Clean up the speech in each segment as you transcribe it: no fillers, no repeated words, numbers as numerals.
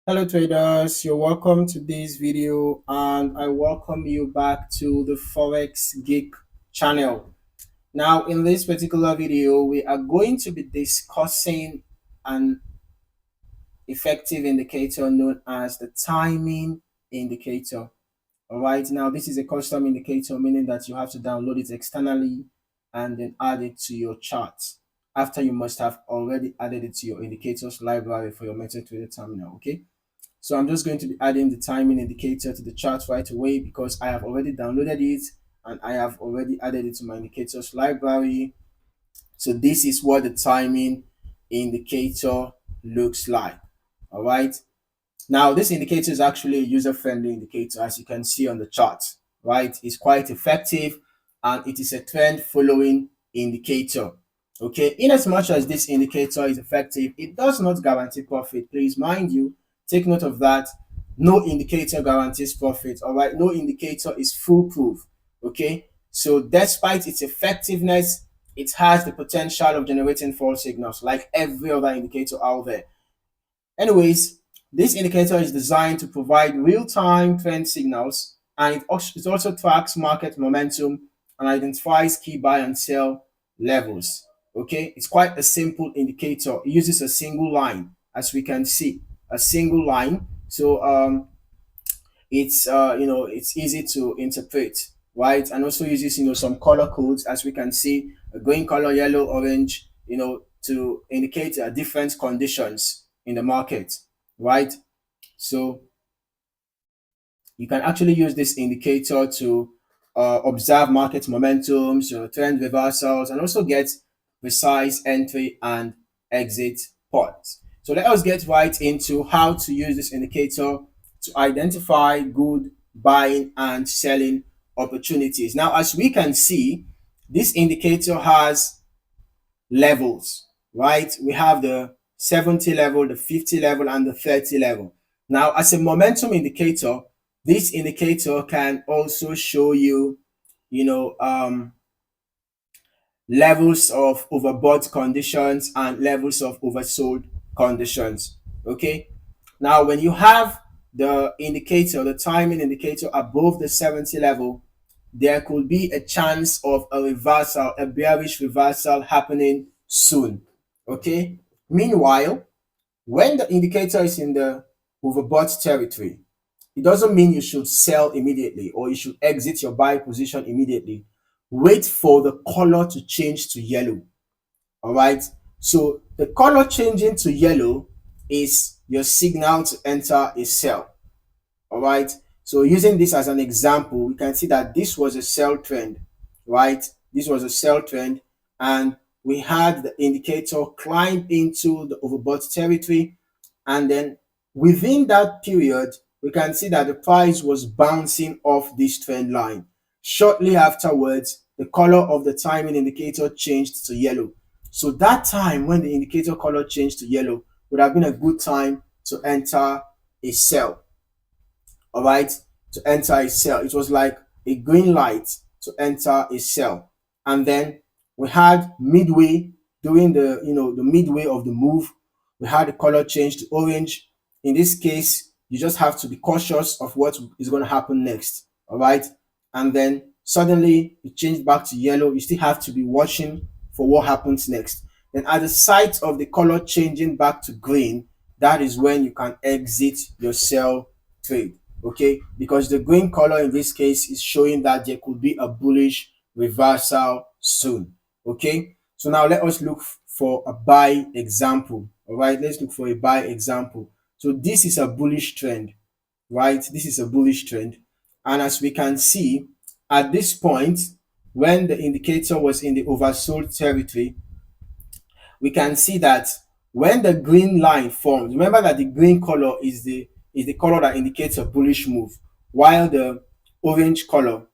Hello traders, you're welcome to this video and I welcome you back to the Forex Geek channel. Now in this particular video, we are going to be discussing an effective indicator known as the timing indicator. All right, now this is a custom indicator, meaning that you have to download it externally and then add it to your chart after you must have already added it to your indicators library for your MT4 terminal. Okay, so I'm just going to be adding the timing indicator to the chart right away because I have already downloaded it and I have already added it to my indicators library. So this is what the timing indicator looks like. All right. Now this indicator is actually a user-friendly indicator, as you can see on the chart, right? It's quite effective and it is a trend following indicator. Okay, in as much as this indicator is effective, it does not guarantee profit. Please mind you, take note of that. No indicator guarantees profit. All right, no indicator is foolproof. Okay, so despite its effectiveness, it has the potential of generating false signals like every other indicator out there. Anyways, this indicator is designed to provide real-time trend signals, and it also tracks market momentum and identifies key buy and sell levels. Okay, it's quite a simple indicator. It uses a single line, as we can see, a single line. So it's easy to interpret, right? And also uses some color codes, as we can see, a green color, yellow, orange, to indicate different conditions in the market, right? So you can actually use this indicator to observe market momentums, trend reversals, and also get precise entry and exit points. So let us get right into how to use this indicator to identify good buying and selling opportunities. Now, as we can see, this indicator has levels, right? We have the 70 level, the 50 level, and the 30 level. Now, as a momentum indicator, this indicator can also show you, levels of overbought conditions and levels of oversold conditions. Okay. Now, when you have the indicator, the timing indicator above the 70 level, there could be a chance of a reversal, a bearish reversal happening soon. Okay. Meanwhile, when the indicator is in the overbought territory, it doesn't mean you should sell immediately or you should exit your buy position immediately. Wait for the color to change to yellow. All right. So the color changing to yellow is your signal to enter a sell. All right. So using this as an example, we can see that this was a sell trend, right? This was a sell trend, and we had the indicator climb into the overbought territory, and then within that period, we can see that the price was bouncing off this trend line. Shortly afterwards, the color of the timing indicator changed to yellow. So that time when the indicator color changed to yellow would have been a good time to enter a sell. All right, to enter a sell. It was like a green light to enter a sell. And then we had midway, during the midway of the move, we had the color change to orange. In this case, you just have to be cautious of what is going to happen next. All right, and then suddenly it changed back to yellow. You still have to be watching for what happens next. Then at the sight of the color changing back to green, that is when you can exit your sell trade. Okay, because the green color in this case is showing that there could be a bullish reversal soon. Okay, so now let us look for a buy example. All right, let's look for a buy example. So this is a bullish trend, right? This is a bullish trend, and as we can see at this point, when the indicator was in the oversold territory, we can see that when the green line forms, remember that the green color is the color that indicates a bullish move, while the orange color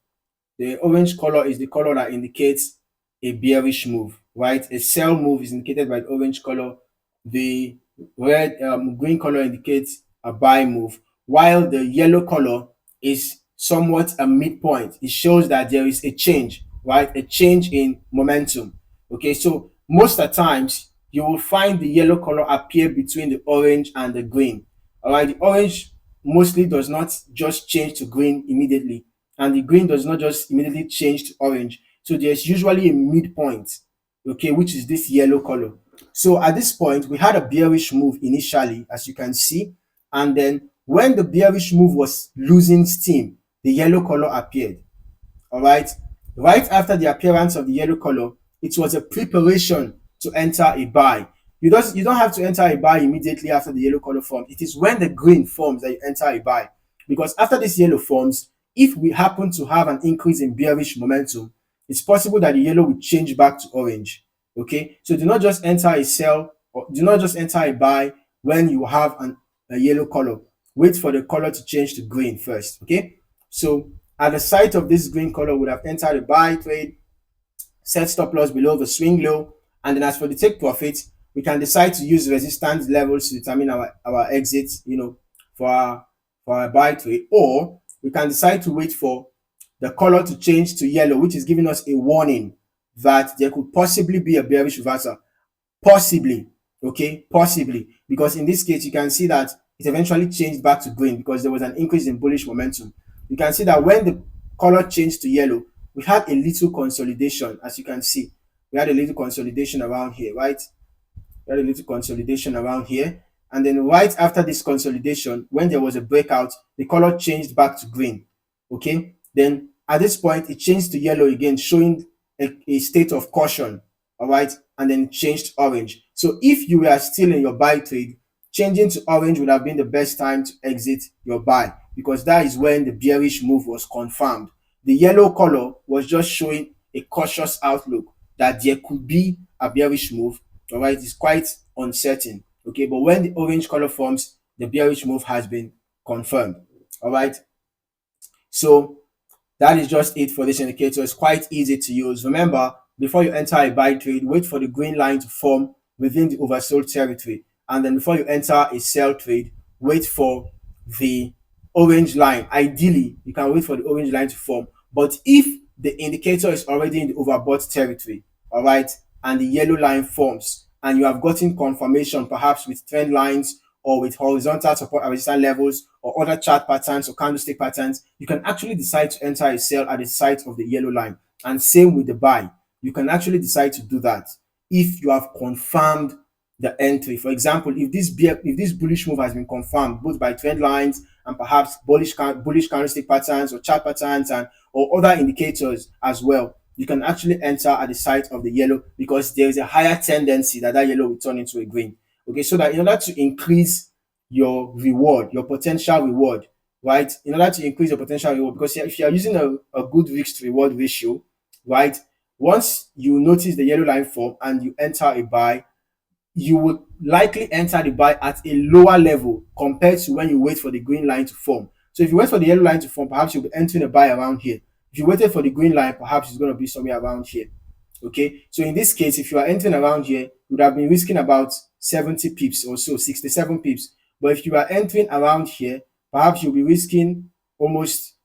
is the color that indicates a bearish move, right? A sell move is indicated by the orange color. The green color indicates a buy move, while the yellow color is somewhat a midpoint. It shows that there is a change, right? A change in momentum. Okay, so most of the times you will find the yellow color appear between the orange and the green. All right, the orange mostly does not just change to green immediately, and the green does not just immediately change to orange. So there's usually a midpoint, okay, which is this yellow color. So at this point, we had a bearish move initially, as you can see, and then when the bearish move was losing steam, the yellow color appeared. All right. Right after the appearance of the yellow color, it was a preparation to enter a buy. You don't have to enter a buy immediately after the yellow color forms. It is when the green forms that you enter a buy. Because after this yellow forms, if we happen to have an increase in bearish momentum, it's possible that the yellow will change back to orange. Okay. So do not just enter a sell, or do not just enter a buy when you have a yellow color. Wait for the color to change to green first. Okay. So at the sight of this green color, would have entered a buy trade, set stop loss below the swing low, and then as for the take profit, we can decide to use resistance levels to determine our exit, for our buy trade, or we can decide to wait for the color to change to yellow, which is giving us a warning that there could possibly be a bearish reversal. Possibly, okay, possibly, because in this case, you can see that it eventually changed back to green because there was an increase in bullish momentum. You can see that when the color changed to yellow, we had a little consolidation, as you can see. We had a little consolidation around here, right? We had a little consolidation around here. And then right after this consolidation, when there was a breakout, the color changed back to green, okay? Then at this point, it changed to yellow again, showing a state of caution, all right? And then it changed orange. So if you were still in your buy trade, changing to orange would have been the best time to exit your buy, because that is when the bearish move was confirmed. The yellow color was just showing a cautious outlook that there could be a bearish move, all right? It's quite uncertain, okay? But when the orange color forms, the bearish move has been confirmed, all right? So that is just it for this indicator. It's quite easy to use. Remember, before you enter a buy trade, wait for the green line to form within the oversold territory. And then before you enter a sell trade, wait for the orange line. Ideally, you can wait for the orange line to form. But if the indicator is already in the overbought territory, all right, and the yellow line forms, and you have gotten confirmation perhaps with trend lines or with horizontal support and resistance levels or other chart patterns or candlestick patterns, you can actually decide to enter a sell at the site of the yellow line. And same with the buy. You can actually decide to do that if you have confirmed the entry. For example, if this bullish move has been confirmed both by trend lines and perhaps bullish candlestick patterns or chart patterns and or other indicators as well, you can actually enter at the site of the yellow, because there is a higher tendency that yellow will turn into a green. Okay, so that in order to increase your reward, your potential reward, right? In order to increase your potential reward, because if you are using a good risk to reward ratio, right? Once you notice the yellow line form and you enter a buy, you would likely enter the buy at a lower level compared to when you wait for the green line to form. So if you wait for the yellow line to form, perhaps you'll be entering a buy around here. If you waited for the green line, perhaps it's going to be somewhere around here. Okay, so in this case, if you are entering around here, you would have been risking about 70 pips or so, 67 pips. But if you are entering around here, perhaps you'll be risking almost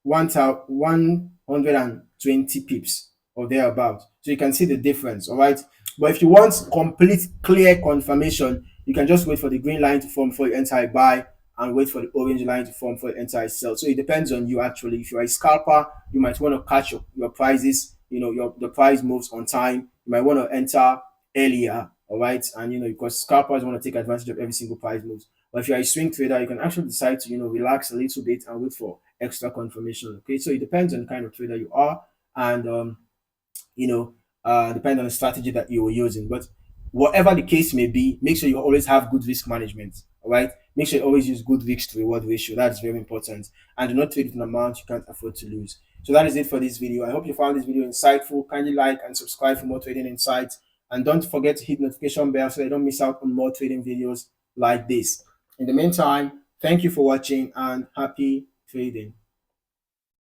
120 pips or thereabout. So you can see the difference, all right? But if you want complete, clear confirmation, you can just wait for the green line to form before you enter a buy and wait for the orange line to form before you enter a sell. So it depends on you actually. If you're a scalper, you might want to catch your prices, the price moves on time. You might want to enter earlier, all right? And, because scalpers want to take advantage of every single price moves. But if you're a swing trader, you can actually decide to, relax a little bit and wait for extra confirmation, okay? So it depends on the kind of trader you are and, depend on the strategy that you're using. But whatever the case may be, make sure you always have good risk management. All right. Make sure you always use good risk to reward ratio. That is very important. And do not trade with an amount you can't afford to lose. So that is it for this video. I hope you found this video insightful. Kindly like and subscribe for more trading insights. And don't forget to hit notification bell so you don't miss out on more trading videos like this. In the meantime, thank you for watching and happy trading.